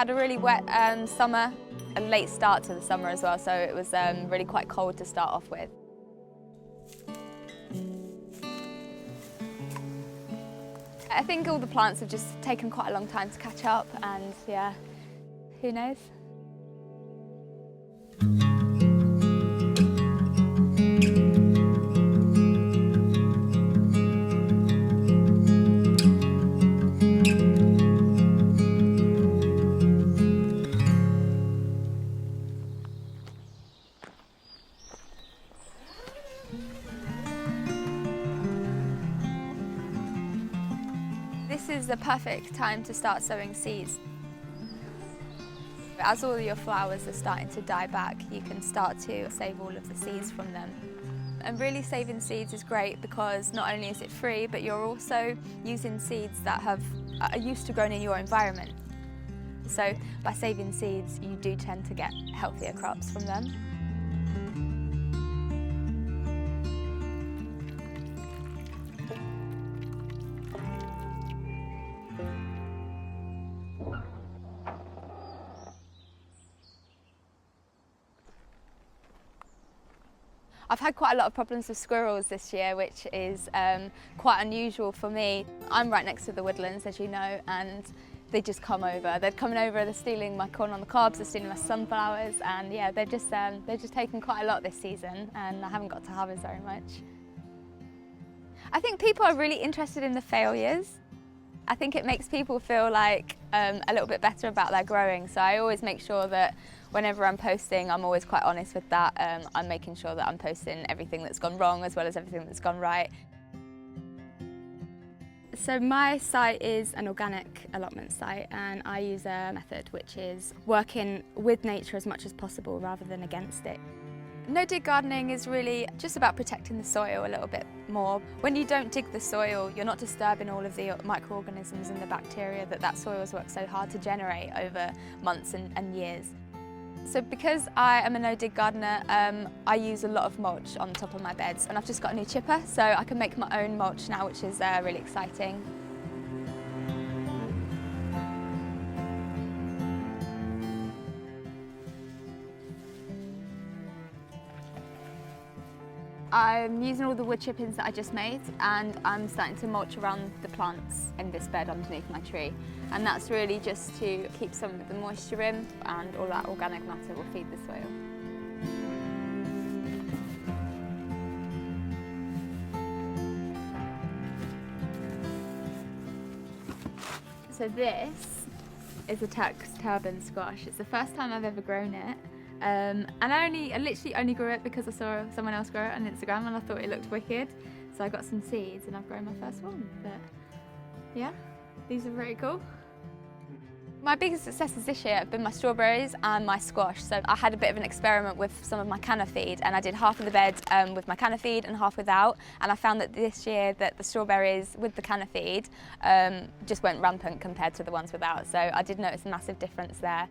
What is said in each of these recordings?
had a really wet summer, a late start to the summer as well, so it was really quite cold to start off with. I think all the plants have just taken quite a long time to catch up, and yeah, who knows? This is the perfect time to start sowing seeds. As all your flowers are starting to die back, you can start to save all of the seeds from them. And really saving seeds is great because not only is it free, but you're also using seeds that are used to growing in your environment. So by saving seeds, you do tend to get healthier crops from them. I've had quite a lot of problems with squirrels this year, which is quite unusual for me. I'm right next to the woodlands, as you know, and they just come over. They're coming over, they're stealing my corn on the cobs, they're stealing my sunflowers, and yeah, they're just taking quite a lot this season, and I haven't got to harvest very much. I think people are really interested in the failures. I think it makes people feel like a little bit better about their growing, so I always make sure that whenever I'm posting, I'm always quite honest with that. I'm making sure that I'm posting everything that's gone wrong as well as everything that's gone right. So my site is an organic allotment site, and I use a method which is working with nature as much as possible rather than against it. No-dig gardening is really just about protecting the soil a little bit more. When you don't dig the soil, you're not disturbing all of the microorganisms and the bacteria that soil has worked so hard to generate over months and years. So because I am a no-dig gardener, I use a lot of mulch on top of my beds, and I've just got a new chipper, so I can make my own mulch now, which is really exciting. I'm using all the wood chippings that I just made, and I'm starting to mulch around the plants in this bed underneath my tree. And that's really just to keep some of the moisture in, and all that organic matter will feed the soil. So this is a Turk's turban squash. It's the first time I've ever grown it. And I literally only grew it because I saw someone else grow it on Instagram and I thought it looked wicked. So I got some seeds and I've grown my first one. But yeah, these are very cool. My biggest successes this year have been my strawberries and my squash. So I had a bit of an experiment with some of my canna feed, and I did half of the bed with my canna feed and half without. And I found that this year that the strawberries with the canna feed just went rampant compared to the ones without. So I did notice a massive difference there.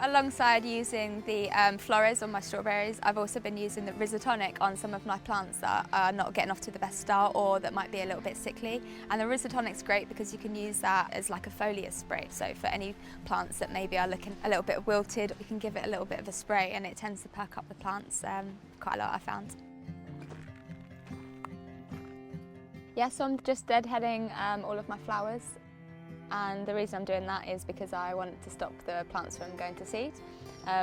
Alongside using the Flores on my strawberries, I've also been using the Rhizotonic on some of my plants that are not getting off to the best start or that might be a little bit sickly. And the Rhizotonic's great because you can use that as like a foliar spray. So for any plants that maybe are looking a little bit wilted, you can give it a little bit of a spray and it tends to perk up the plants quite a lot, I found. Yeah, so I'm just deadheading all of my flowers. And the reason I'm doing that is because I want to stop the plants from going to seed.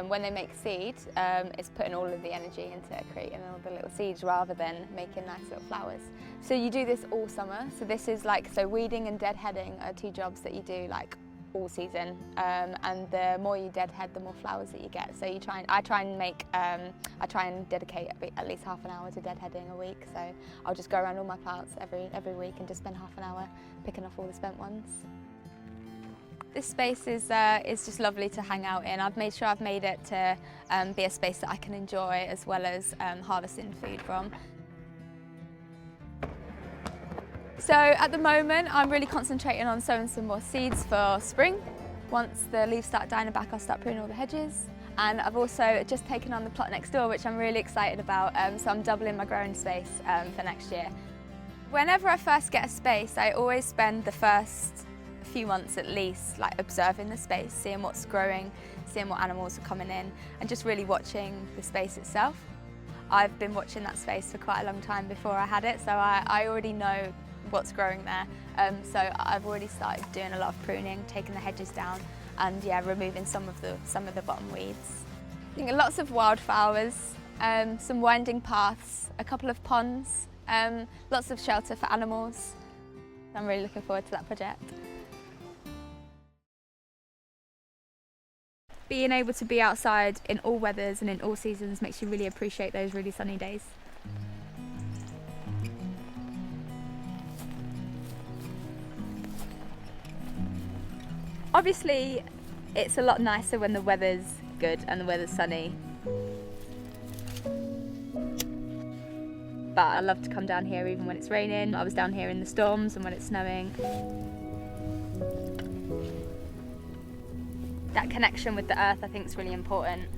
When they make seed, it's putting all of the energy into creating all the little seeds rather than making nice little flowers. So you do this all summer. So this is so weeding and deadheading are two jobs that you do like all season. And the more you deadhead, the more flowers that you get. So I try and dedicate at least half an hour to deadheading a week. So I'll just go around all my plants every week and just spend half an hour picking off all the spent ones. This space is just lovely to hang out in. I've made sure I've made it to be a space that I can enjoy as well as harvesting food from. So at the moment I'm really concentrating on sowing some more seeds for spring. Once the leaves start dying back, I'll start pruning all the hedges. And I've also just taken on the plot next door, which I'm really excited about, so I'm doubling my growing space for next year. Whenever I first get a space, I always spend the first a few months at least, like observing the space, seeing what's growing, seeing what animals are coming in, and just really watching the space itself. I've been watching that space for quite a long time before I had it, so I already know what's growing there. So I've already started doing a lot of pruning, taking the hedges down, and yeah, removing some of the bottom weeds. I think lots of wildflowers, some winding paths, a couple of ponds, lots of shelter for animals. I'm really looking forward to that project. Being able to be outside in all weathers and in all seasons makes you really appreciate those really sunny days. Obviously, it's a lot nicer when the weather's good and the weather's sunny. But I love to come down here even when it's raining. I was down here in the storms and when it's snowing. That connection with the earth, I think, is really important.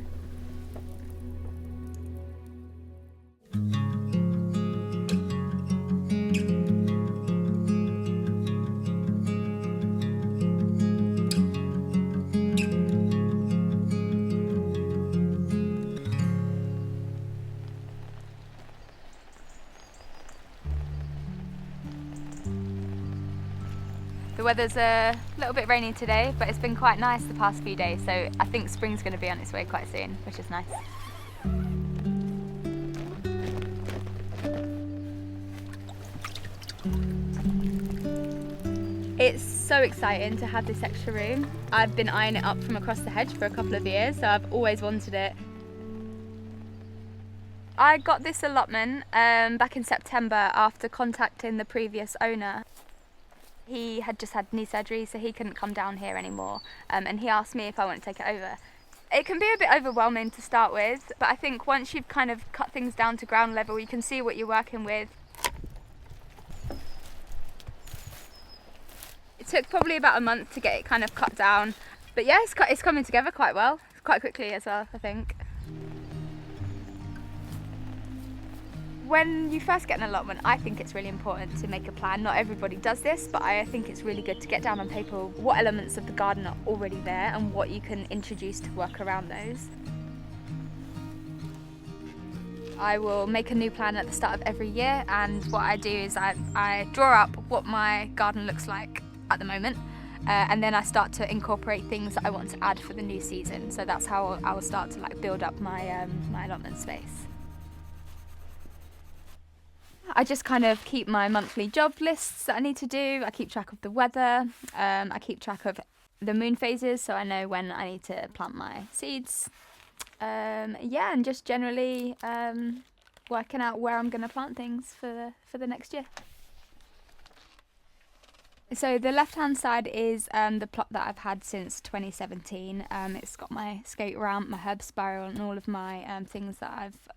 The weather's a little bit rainy today, but it's been quite nice the past few days, so I think spring's going to be on its way quite soon, which is nice. It's so exciting to have this extra room. I've been eyeing it up from across the hedge for a couple of years, so I've always wanted it. I got this allotment back in September after contacting the previous owner. He had just had knee surgery, so he couldn't come down here anymore, and he asked me if I want to take it over. It can be a bit overwhelming to start with, but I think once you've kind of cut things down to ground level, you can see what you're working with. It took probably about a month to get it kind of cut down, but yeah, it's coming together quite well, quite quickly as well, I think. When you first get an allotment, I think it's really important to make a plan. Not everybody does this, but I think it's really good to get down on paper what elements of the garden are already there and what you can introduce to work around those. I will make a new plan at the start of every year, and what I do is I draw up what my garden looks like at the moment, and then I start to incorporate things that I want to add for the new season. So that's how I will start to build up my allotment space. I just kind of keep my monthly job lists that I need to do. I keep track of the weather. I keep track of the moon phases, so I know when I need to plant my seeds. Yeah, and just generally working out where I'm going to plant things for the next year. So the left-hand side is the plot that I've had since 2017. It's got my skate ramp, my herb spiral, and all of my things that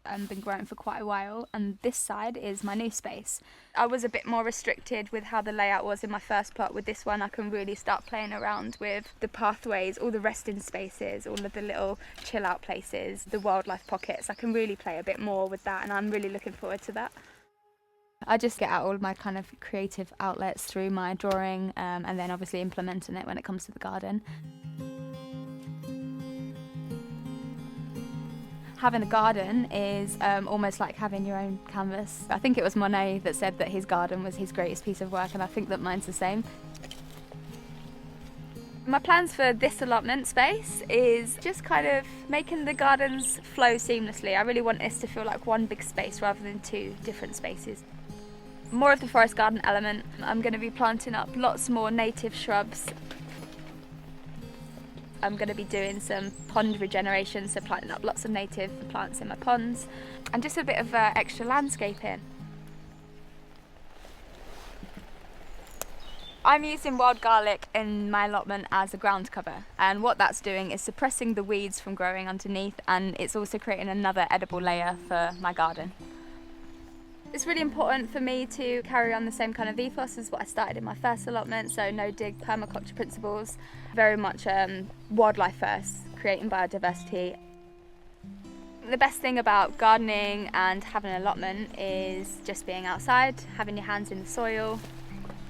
I've been growing for quite a while. And this side is my new space. I was a bit more restricted with how the layout was in my first plot. With this one, I can really start playing around with the pathways, all the resting spaces, all of the little chill-out places, the wildlife pockets. I can really play a bit more with that, and I'm really looking forward to that. I just get out all of my kind of creative outlets through my drawing, and then obviously implementing it when it comes to the garden. Having a garden is almost like having your own canvas. I think it was Monet that said that his garden was his greatest piece of work, and I think that mine's the same. My plans for this allotment space is just kind of making the gardens flow seamlessly. I really want this to feel like one big space rather than two different spaces. More of the forest garden element. I'm going to be planting up lots more native shrubs. I'm going to be doing some pond regeneration, so planting up lots of native plants in my ponds, and just a bit of extra landscaping. I'm using wild garlic in my allotment as a ground cover, and what that's doing is suppressing the weeds from growing underneath, and it's also creating another edible layer for my garden. It's really important for me to carry on the same kind of ethos as what I started in my first allotment, so no dig permaculture principles, very much wildlife first, creating biodiversity. The best thing about gardening and having an allotment is just being outside, having your hands in the soil,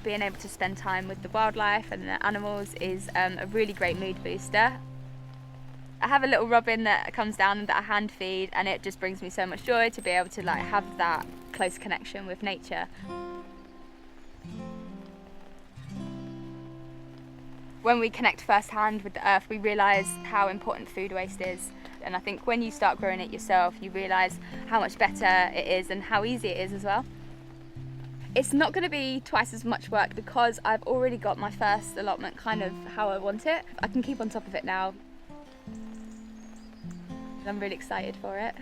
being able to spend time with the wildlife and the animals is a really great mood booster. I have a little robin that comes down that I hand feed, and it just brings me so much joy to be able to like have that close connection with nature. When we connect firsthand with the earth, we realise how important food waste is. And I think when you start growing it yourself, you realise how much better it is and how easy it is as well. It's not going to be twice as much work because I've already got my first allotment kind of how I want it. I can keep on top of it now. I'm really excited for it.